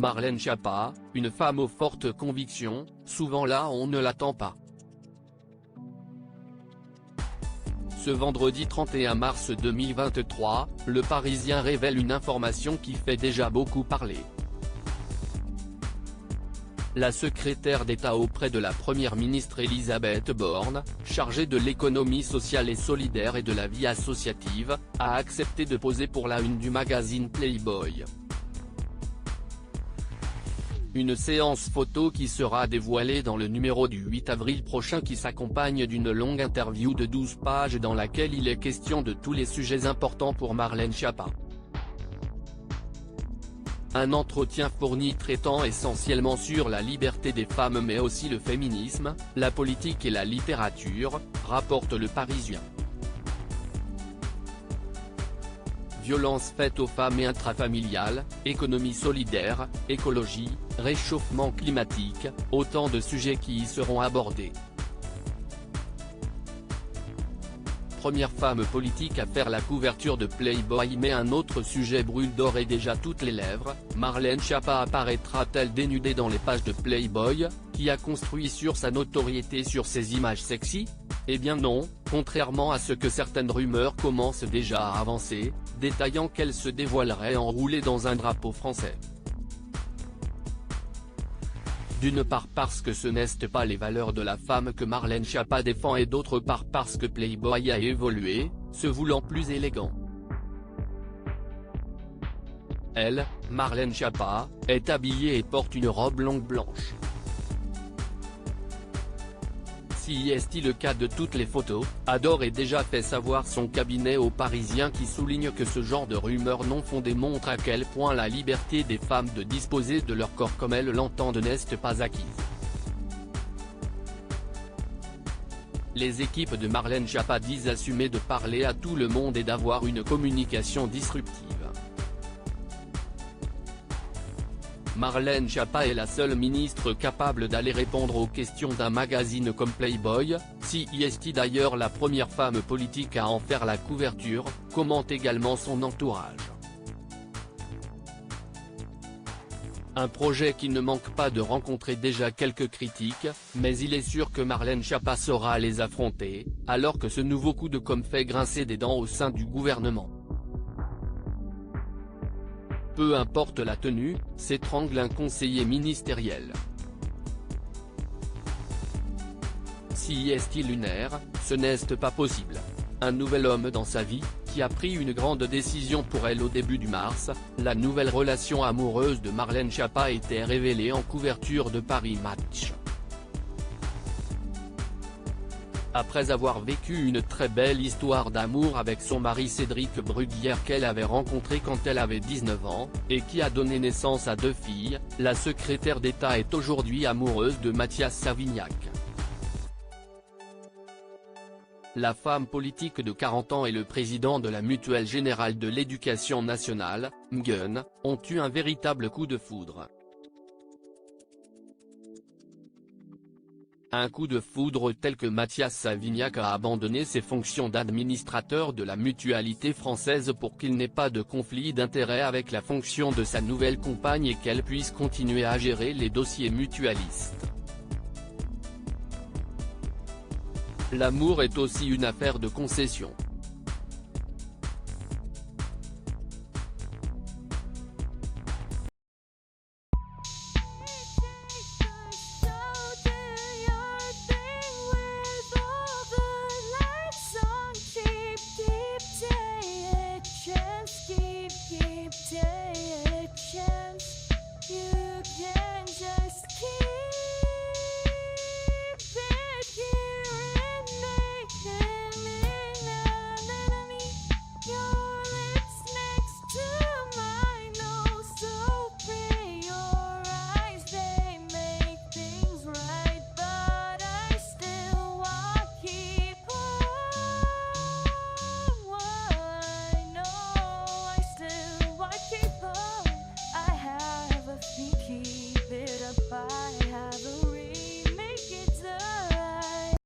Marlène Schiappa, une femme aux fortes convictions, souvent là on ne l'attend pas. Ce vendredi 31 mars 2023, Le Parisien révèle une information qui fait déjà beaucoup parler. La secrétaire d'État auprès de la première ministre Elisabeth Borne, chargée de l'économie sociale et solidaire et de la vie associative, a accepté de poser pour la une du magazine Playboy. Une séance photo qui sera dévoilée dans le numéro du 8 avril prochain qui s'accompagne d'une longue interview de 12 pages dans laquelle il est question de tous les sujets importants pour Marlène Schiappa. Un entretien fourni traitant essentiellement sur la liberté des femmes mais aussi le féminisme, la politique et la littérature, rapporte Le Parisien. Violences faites aux femmes et intrafamiliales, économie solidaire, écologie, réchauffement climatique, autant de sujets qui y seront abordés. Première femme politique à faire la couverture de Playboy mais un autre sujet brûle d'or et déjà toutes les lèvres, Marlène Schiappa apparaîtra-t-elle dénudée dans les pages de Playboy, qui a construit sur sa notoriété sur ses images sexy? Eh bien non, contrairement à ce que certaines rumeurs commencent déjà à avancer, détaillant qu'elle se dévoilerait enroulée dans un drapeau français. D'une part parce que ce n'est pas les valeurs de la femme que Marlène Schiappa défend et d'autre part parce que Playboy a évolué, se voulant plus élégant. Elle, Marlène Schiappa, est habillée et porte une robe longue blanche. Si est le cas de toutes les photos, Adore a déjà fait savoir son cabinet aux Parisiens qui souligne que ce genre de rumeurs non fondées montre à quel point la liberté des femmes de disposer de leur corps comme elles l'entendent n'est pas acquise. Les équipes de Marlène Schiappa disent assumer de parler à tout le monde et d'avoir une communication disruptive. Marlène Schiappa est la seule ministre capable d'aller répondre aux questions d'un magazine comme Playboy, si est d'ailleurs la première femme politique à en faire la couverture, commente également son entourage. Un projet qui ne manque pas de rencontrer déjà quelques critiques, mais il est sûr que Marlène Schiappa saura les affronter, alors que ce nouveau coup de com' fait grincer des dents au sein du gouvernement. Peu importe la tenue, s'étrangle un conseiller ministériel. Si est lunaire, ce n'est pas possible. Un nouvel homme dans sa vie, qui a pris une grande décision pour elle au début du mars, la nouvelle relation amoureuse de Marlène Schiappa était révélée en couverture de Paris Match. Après avoir vécu une très belle histoire d'amour avec son mari Cédric Bruguière qu'elle avait rencontré quand elle avait 19 ans, et qui a donné naissance à 2 filles, la secrétaire d'État est aujourd'hui amoureuse de Mathias Savignac. La femme politique de 40 ans et le président de la Mutuelle Générale de l'Éducation Nationale, MGN, ont eu un véritable coup de foudre. Un coup de foudre tel que Mathias Savignac a abandonné ses fonctions d'administrateur de la Mutualité française pour qu'il n'ait pas de conflit d'intérêts avec la fonction de sa nouvelle compagne et qu'elle puisse continuer à gérer les dossiers mutualistes. L'amour est aussi une affaire de concession.